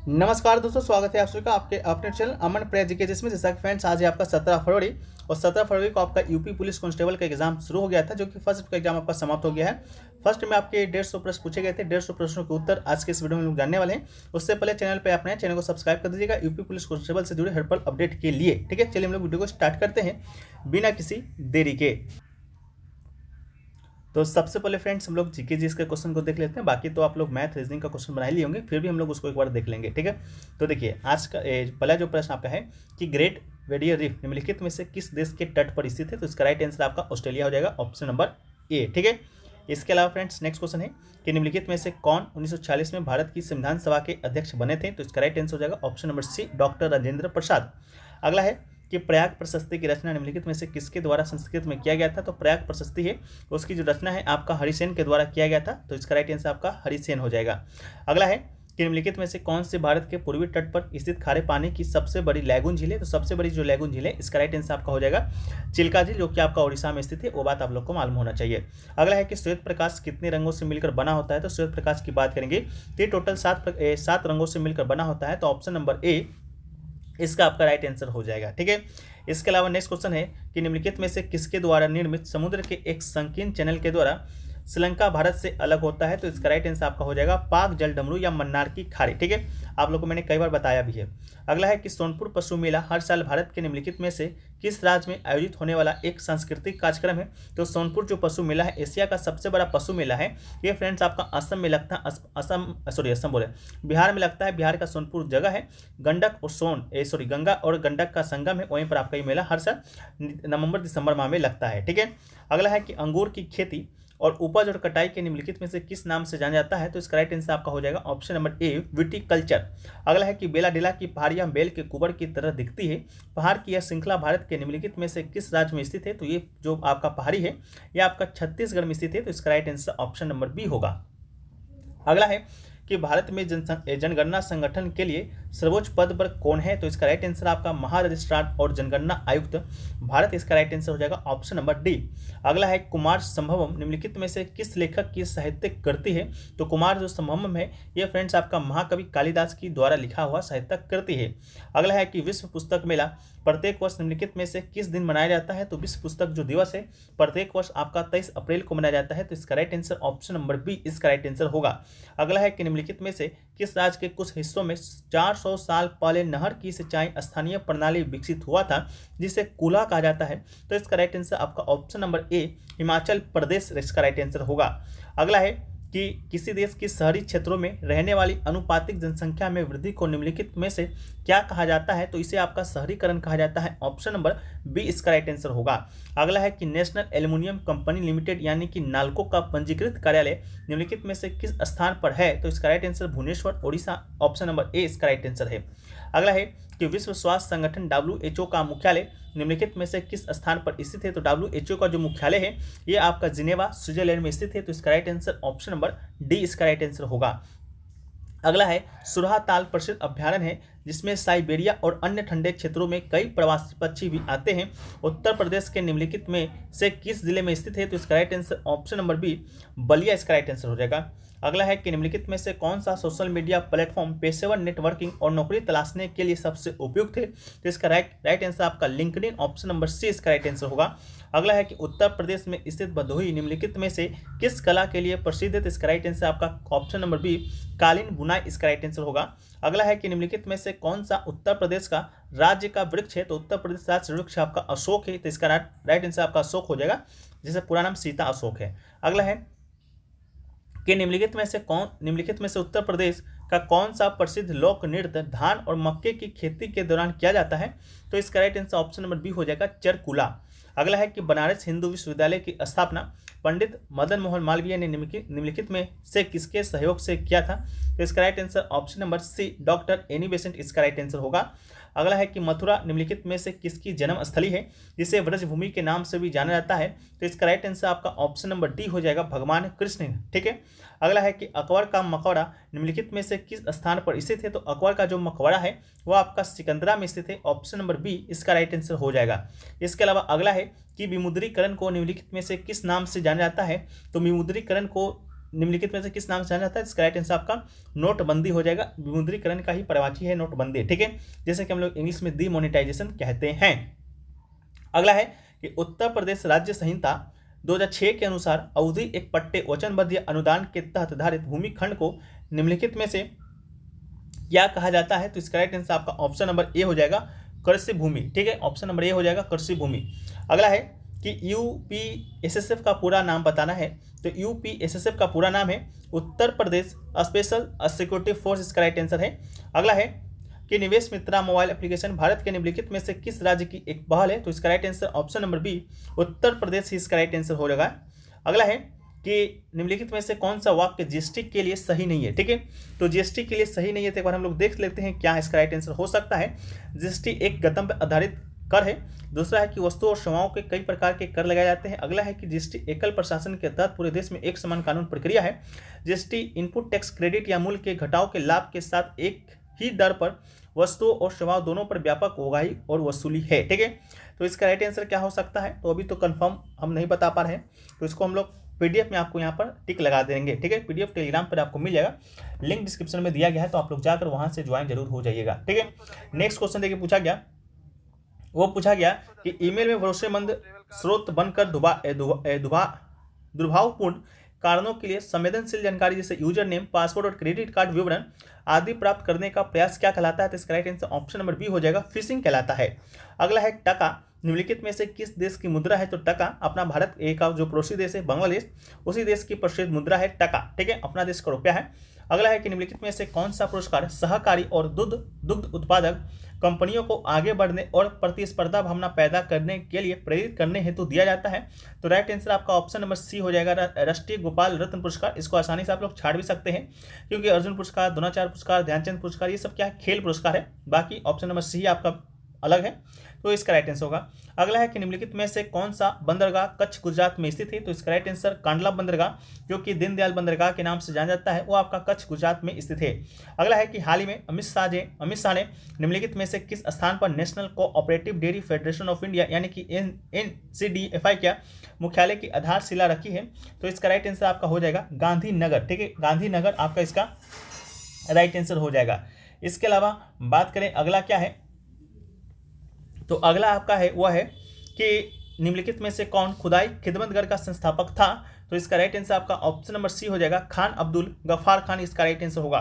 नमस्कार दोस्तों, स्वागत है आप सभी का आपके अपने चैनल अमन प्रे एजुकेशन में। जैसा कि फ्रेंड्स, आज है आपका 17 फरवरी और 17 फरवरी को आपका यूपी पुलिस कांस्टेबल का एग्जाम शुरू हो गया था, जो कि फर्स्ट का एग्जाम आपका समाप्त हो गया है। फर्स्ट में आपके 150 प्रश्न पूछे गए थे। 150 प्रश्नों के उत्तर आज के इस वीडियो में लोग जानने वाले हैं। उससे पहले चैनल पर अपने चैनल को सब्सक्राइब कर दीजिएगा यूपी पुलिस कांस्टेबल से जुड़े हर पल अपडेट के लिए। ठीक है, चलिए हम लोग वीडियो को स्टार्ट करते हैं बिना किसी देरी के। तो सबसे पहले फ्रेंड्स, हम लोग जीके जीएस के क्वेश्चन को देख लेते हैं। बाकी तो आप लोग मैथ रीजनिंग का क्वेश्चन बना ही लिए होंगे, फिर भी हम लोग उसको एक बार देख लेंगे। ठीक है, तो देखिए आज का पहला जो प्रश्न आपका है कि ग्रेट बैरियर रीफ निम्नलिखित में से किस देश के तट पर स्थित है। तो इसका राइट आंसर आपका ऑस्ट्रेलिया हो जाएगा, ऑप्शन नंबर ए। ठीक है, इसके अलावा फ्रेंड्स नेक्स्ट क्वेश्चन है कि निम्नलिखित में से कौन 1946 में भारत की संविधान सभा के अध्यक्ष बने थे। तो इसका राइट आंसर हो जाएगा option number C, doctor Rajendra Prasad. अगला है कि प्रयाग प्रशस्ति की रचना निम्नलिखित में से किसके द्वारा संस्कृत में किया गया था। तो प्रयाग प्रशस्ति है, उसकी जो रचना है आपका हरिसेन के द्वारा किया गया था। तो इसका राइट आंसर आपका हरिसेन हो जाएगा। अगला है कि निम्नलिखित में से कौन से भारत के पूर्वी तट पर स्थित खारे पानी की सबसे बड़ी लैगून झील है। तो सबसे बड़ी जो लैगून झील है, इसका राइट आंसर आपका हो जाएगा चिल्का झील, जो कि आपका उड़ीसा में स्थित है। वो बात आप लोग को मालूम होना चाहिए। अगला है कि श्वेत प्रकाश कितने रंगों से मिलकर बना होता है। तो श्वेत प्रकाश की बात करेंगे तो ये टोटल 7 रंगों से मिलकर बना होता है। तो ऑप्शन नंबर ए इसका आपका राइट आंसर हो जाएगा। ठीक है, इसके अलावा नेक्स्ट क्वेश्चन है कि निम्नलिखित में से किसके द्वारा निर्मित समुद्र के एक संकीर्ण चैनल के द्वारा श्रीलंका भारत से अलग होता है। तो इसका राइट आंसर आपका हो जाएगा पाक जल डमरू या मन्नार की खाड़ी। ठीक है, आप लोगों को मैंने कई बार बताया भी है। अगला है कि सोनपुर पशु मेला हर साल भारत के निम्नलिखित में से किस राज्य में आयोजित होने वाला एक सांस्कृतिक कार्यक्रम है। तो सोनपुर जो पशु मेला है एशिया का सबसे बड़ा पशु मेला है। ये फ्रेंड्स आपका असम में लगता है, असम बोले बिहार में लगता है। बिहार का सोनपुर जगह है। गंडक और गंगा और गंडक का संगम है, वहीं पर आपका ये मेला हर साल नवंबर दिसंबर माह में लगता है। ठीक है, अगला है कि अंगूर की खेती और उपज और कटाई के निम्नलिखित में से किस नाम से जाना जाता है। तो इसका राइट आंसर आपका हो जाएगा ऑप्शन नंबर ए, विटीकल्चर। अगला है कि बेलाडेला की पहाड़ियां बेल के कुबर की तरह दिखती है। पहाड़ की यह श्रृंखला भारत के निम्नलिखित में से किस राज्य में स्थित है। तो ये जो आपका पहाड़ी है यह आपका छत्तीसगढ़ में स्थित है। तो इसका right answer option number B होगा। अगला है कि भारत में जनगणना संगठन के लिए सर्वोच्च पद पर कौन है। तो इसका राइट आंसर आपका महारजिस्ट्रार और जनगणना आयुक्त भारत, इसका राइट आंसर हो जाएगा ऑप्शन नंबर डी। अगला है कुमार संभवम निम्नलिखित में से किस लेखक की साहित्यिक कृति है। तो कुमार जो संभवम है ये फ्रेंड्स आपका महाकवि कालिदास की द्वारा लिखा हुआ साहित्यिक कृति है। अगला है कि विश्व पुस्तक मेला प्रत्येक वर्ष निम्नलिखित में से किस दिन मनाया जाता है। तो विश्व पुस्तक जो दिवस है प्रत्येक वर्ष आपका 23 अप्रैल को मनाया जाता है। तो इसका right answer option number B इसका राइट आंसर होगा। अगला है कि निम्नलिखित में से किस राज्य के कुछ हिस्सों में 400 साल पहले नहर की सिंचाई स्थानीय प्रणाली विकसित हुआ था, जिसे कूला कहा जाता है। तो इसका राइट आंसर आपका ऑप्शन नंबर ए हिमाचल प्रदेश इसका राइट आंसर होगा। अगला है कि किसी देश की शहरी क्षेत्रों में रहने वाली अनुपातिक जनसंख्या में वृद्धि को निम्नलिखित में से क्या कहा जाता है। तो इसे आपका शहरीकरण कहा जाता है। ऑप्शन नंबर बी इसका राइट आंसर होगा। अगला है कि नेशनल एल्युमिनियम कंपनी लिमिटेड यानी कि नाल्को का पंजीकृत कार्यालय निम्नलिखित में से किस स्थान पर है। तो इसका right answer Bhubaneswar, Odisha, option number A इसका राइट आंसर है। अगला है कि विश्व स्वास्थ्य संगठन WHO का मुख्यालय निम्नलिखित में से किस स्थान पर स्थित है। तो WHO का जो मुख्यालय है ये आपका जिनेवा स्विट्जरलैंड में स्थित है। तो इसका right answer option number D इसका राइट आंसर होगा। अगला है सुरहा ताल प्रसिद्ध अभ्यारण्य है जिसमें साइबेरिया और अन्य ठंडे क्षेत्रों में कई प्रवासी पक्षी भी आते हैं। उत्तर प्रदेश के निम्नलिखित में से किस जिले में स्थित है। तो इसका right answer option number B Ballia इसका राइट आंसर हो जाएगा। अगला है कि निम्नलिखित में से कौन सा सोशल मीडिया प्लेटफॉर्म पेशेवर नेटवर्किंग और नौकरी तलाशने के लिए सबसे उपयुक्त है। तो इसका राइट आंसर आपका लिंक्डइन, ऑप्शन नंबर सी इसका राइट आंसर होगा। अगला है कि उत्तर प्रदेश में स्थित भदोही निम्नलिखित में से किस कला के लिए प्रसिद्ध है। तो इसका राइट आंसर आपका ऑप्शन नंबर बी कालीन बुनाई इसका राइट आंसर होगा। अगला है कि निम्नलिखित में से कौन सा उत्तर प्रदेश का राज्य का वृक्ष है। तो उत्तर प्रदेश राज्य वृक्ष आपका अशोक है। तो इसका राइट आंसर आपका अशोक हो जाएगा, जिसे पूरा नाम सीता अशोक है। अगला है कि निम्नलिखित में से उत्तर प्रदेश का कौन सा प्रसिद्ध लोक नृत्य धान और मक्के की खेती के दौरान किया जाता है। तो इसका right answer option number B हो जाएगा चरकुला। अगला है कि बनारस हिंदू विश्वविद्यालय की स्थापना पंडित मदन मोहन मालवीय ने निम्नलिखित में से किसके सहयोग से किया था। तो इसका right answer option number C doctor Annie Besant इसका राइट आंसर होगा। अगला है कि मथुरा निम्नलिखित में से किसकी जन्म स्थली है, जिसे व्रजभूमि के नाम से भी जाना जाता है। तो इसका राइट आंसर आपका ऑप्शन नंबर डी हो जाएगा भगवान कृष्ण। ठीक है, अगला है कि अकबर का मकबरा निम्नलिखित में से किस स्थान पर स्थित है। तो अकबर का जो मकबरा है वो आपका सिकंदरा में स्थित है। ऑप्शन नंबर बी इसका राइट आंसर हो जाएगा। इसके अलावा अगला है कि विमुद्रीकरण को निम्नलिखित में से किस नाम से जाना जाता है। तो विमुद्रीकरण को निम्नलिखित में से किस नाम से जाना जाता है? इसका राइट आंसर आपका नोटबंदी हो जाएगा। विमुद्रीकरण का ही पर्यायवाची है नोटबंदी, ठीक है, जैसे कि हम लोग इंग्लिश में डीमोनेटाइजेशन कहते हैं। अगला है कि उत्तर प्रदेश राज्य संहिता 2006 के अनुसार अवधि एक पट्टे वचनबद्ध या अनुदान के तहत धारित भूमि खंड को निम्नलिखित में से क्या कहा जाता है? तो इसका राइट आंसर आपका ऑप्शन नंबर ए हो जाएगा, कृषि भूमि, ठीक है, ऑप्शन नंबर ए हो जाएगा कृषि भूमि। अगला है कि यूपीएसएसएफ का पूरा नाम बताना है। तो यूपीएसएसएफ का पूरा नाम है Uttar Pradesh special security force, इसका राइट आंसर है। अगला है कि निवेश मित्रा मोबाइल एप्लीकेशन भारत के निम्नलिखित में से किस राज्य की एक पहल है? तो इसका right answer option number B Uttar Pradesh ही इसका राइट आंसर हो जाएगा। अगला है कि निम्नलिखित में से कौन सा वाक्य जीएसटी के लिए सही नहीं है? ठीक है, तो जीएसटी के लिए सही नहीं है तो एक बार हम लोग देख लेते हैं क्या इसका राइट आंसर हो सकता है। जीएसटी एक गंतव्य आधारित कर है। दूसरा है कि वस्तु और सेवाओं के कई प्रकार के कर लगाए जाते हैं। अगला है कि जीएसटी एकल प्रशासन के तहत पूरे देश में एक समान कानून प्रक्रिया है। जीएसटी इनपुट टैक्स क्रेडिट या मूल्य के घटाव के लाभ के साथ एक ही दर पर वस्तुओं और सेवाओं दोनों पर व्यापक उगाही और वसूली है, ठीक है। तो इसका राइट आंसर क्या हो सकता है? तो अभी तो कंफर्म हम नहीं बता पा रहे हैं, तो इसको हम लोग पीडीएफ में आपको यहाँ पर टिक लगा देंगे, ठीक है। पीडीएफ टेलीग्राम पर आपको मिल जाएगा, लिंक डिस्क्रिप्शन में दिया गया है, तो आप लोग जाकर वहाँ से ज्वाइन जरूर हो जाइएगा, ठीक है। नेक्स्ट क्वेश्चन देखिए पूछा गया कि ईमेल में भरोसेमंद स्रोत बनकर दुर्भावपूर्ण कारणों के लिए संवेदनशील जानकारी जैसे यूजर नेम, पासवर्ड और क्रेडिट कार्ड विवरण आदि प्राप्त करने का प्रयास क्या कहलाता है? तो इसका right answer option number B हो जाएगा, फिशिंग कहलाता है। अगला है टका निम्नलिखित में से किस देश की मुद्रा है? तो टका अपना भारत एक जो पड़ोसी देश है बांग्लादेश, उसी देश की प्रसिद्ध मुद्रा है टका, ठीक है, अपना देश का रुपया है। अगला है कि निम्नलिखित में से कौन सा पुरस्कार सहकारी और दुग्ध उत्पादक कंपनियों को आगे बढ़ने और प्रतिस्पर्धा भावना पैदा करने के लिए प्रेरित करने हेतु दिया जाता है? तो राइट आंसर आपका ऑप्शन नंबर सी हो जाएगा, राष्ट्रीय गोपाल रत्न पुरस्कार। इसको आसानी से आप लोग छाड़ भी सकते हैं क्योंकि अर्जुन पुरस्कार, द्रोणाचार्य पुरस्कार, ध्यानचंद पुरस्कार ये सब क्या है? खेल पुरस्कार है। बाकी ऑप्शन नंबर सी आपका अलग है, तो इसका राइट आंसर होगा। अगला है कि निम्नलिखित में से कौन सा बंदरगाह कच्छ गुजरात में स्थित है? तो इसका राइट आंसर कांडला बंदरगाह, जो कि दीनदयाल बंदरगाह के नाम से जाना जाता है, वो आपका कच्छ गुजरात में स्थित है। अगला है कि हाल ही में अमित शाह ने निम्नलिखित में से किस स्थान पर national cooperative dairy federation of India यानी कि NCDFI क्या मुख्यालय की आधारशिला रखी है? तो इसका राइट आंसर आपका हो जाएगा गांधीनगर, ठीक है, गांधीनगर आपका इसका राइट आंसर हो जाएगा। इसके अलावा बात करें अगला क्या है, तो अगला आपका है वह है कि निम्नलिखित में से कौन खुदाई खिदमतगर का संस्थापक था? तो इसका राइट आंसर आपका ऑप्शन नंबर सी हो जाएगा, खान अब्दुल गफ्फार खान इसका राइट आंसर होगा।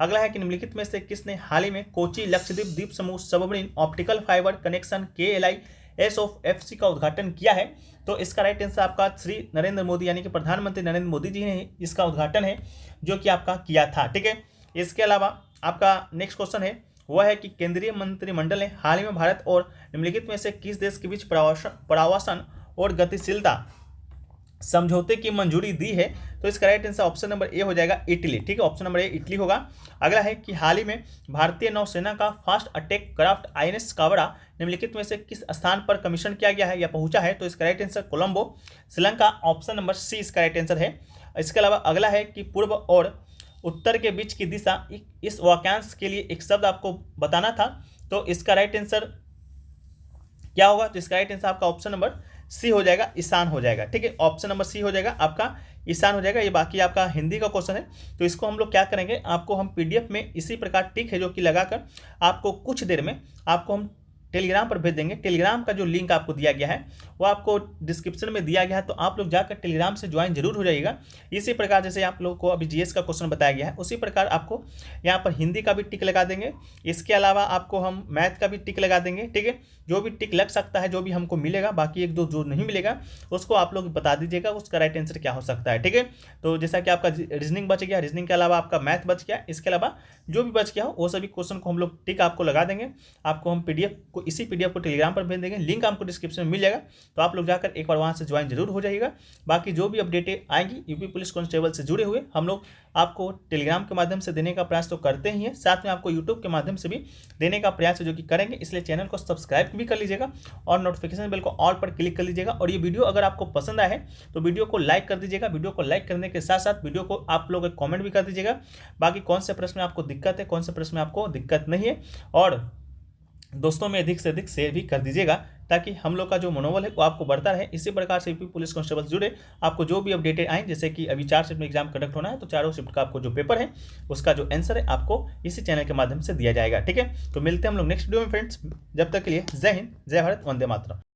अगला है कि निम्नलिखित में से किसने हाल ही में कोची लक्षद्वीप द्वीप समूह submarine optical fibre connection KLISOFC का उद्घाटन किया है? तो इसका राइट आंसर आपका श्री नरेंद्र मोदी यानी कि प्रधानमंत्री नरेंद्र मोदी जी ने इसका उद्घाटन है जो कि आपका किया था, ठीक है। इसके अलावा आपका नेक्स्ट क्वेश्चन है वह है कि केंद्रीय मंत्रिमंडल ने हाल ही में भारत और निम्नलिखित में से किस देश के बीच प्रवासन और गतिशीलता समझौते की मंजूरी दी है? तो इसका राइट आंसर ऑप्शन नंबर ए हो जाएगा, इटली, ठीक है, ऑप्शन नंबर ए इटली होगा। अगला है कि हाल ही में भारतीय नौसेना का fast attack craft INS Kawda निम्नलिखित में से किस स्थान पर कमीशन किया गया है या पहुंचा है? तो इसका right answer Colombo, Sri Lanka, option number C इसका राइट आंसर है। इसके अलावा अगला है कि पूर्व और उत्तर के बीच की दिशा, इस वाक्यांश के लिए एक शब्द आपको बताना था, तो इसका राइट आंसर क्या होगा? तो इसका राइट आंसर आपका ऑप्शन नंबर सी हो जाएगा, ईशान हो जाएगा, ठीक है, ऑप्शन नंबर सी हो जाएगा आपका ईशान हो जाएगा। ये बाकी आपका हिंदी का क्वेश्चन है, तो इसको हम लोग क्या करेंगे, आपको हम PDF में इसी प्रकार टिक है जो कि लगाकर आपको कुछ देर में आपको हम टेलीग्राम पर भेज देंगे। टेलीग्राम का जो लिंक आपको दिया गया है वो आपको डिस्क्रिप्शन में दिया गया है, तो आप लोग जाकर टेलीग्राम से ज्वाइन जरूर हो जाइएगा। इसी प्रकार जैसे आप लोग को अभी GS का क्वेश्चन बताया गया है उसी प्रकार आपको यहाँ पर हिंदी का भी टिक लगा देंगे। इसके अलावा आपको हम मैथ का भी टिक लगा देंगे, ठीक है, जो भी टिक लग सकता है, जो भी हमको मिलेगा, बाकी एक दो जो नहीं मिलेगा उसको आप लोग बता दीजिएगा उसका राइट आंसर क्या हो सकता है, ठीक है। तो जैसा कि आपका रीजनिंग बच गया, रीजनिंग के अलावा आपका मैथ बच गया, इसके अलावा जो भी बच गया हो वो सभी क्वेश्चन को हम लोग टिक आपको लगा देंगे। आपको हम इसी PDF को टेलीग्राम पर भेज देंगे, लिंक आपको डिस्क्रिप्शन में मिल जाएगा, तो आप लोग जाकर एक बार वहाँ से ज्वाइन जरूर हो जाइएगा। बाकी जो भी अपडेटें आएंगी यूपी पुलिस कांस्टेबल से जुड़े हुए हम लोग आपको टेलीग्राम के माध्यम से देने का प्रयास तो करते ही हैं, साथ में आपको यूट्यूब के माध्यम से भी देने का प्रयास है जो कि करेंगे। इसलिए चैनल को सब्सक्राइब भी कर लीजिएगा और नोटिफिकेशन बेल को ऑल पर क्लिक कर लीजिएगा। और ये वीडियो अगर आपको पसंद आया है तो वीडियो को लाइक कर दीजिएगा। वीडियो को लाइक करने के साथ साथ वीडियो को आप लोग कॉमेंट भी कर दीजिएगा, बाकी कौन से प्रश्न में आपको दिक्कत है, कौन से प्रश्न में आपको दिक्कत नहीं है, और दोस्तों में अधिक से अधिक शेयर भी कर दीजिएगा, ताकि हम लोग का जो मनोबल है वो आपको बढ़ता रहे। इसी प्रकार से यूपी पुलिस कांस्टेबल जुड़े आपको जो भी अपडेटेड आए, जैसे कि अभी 4 शिफ्ट में एग्जाम कंडक्ट होना है, तो चारों शिफ्ट का आपको जो पेपर है उसका जो आंसर है आपको इसी चैनल के माध्यम से दिया जाएगा। ठीक है, तो मिलते हैं हम लोग नेक्स्ट वीडियो में फ्रेंड्स। जब तक के लिए जय हिंद, जय भारत, वंदे मातरम।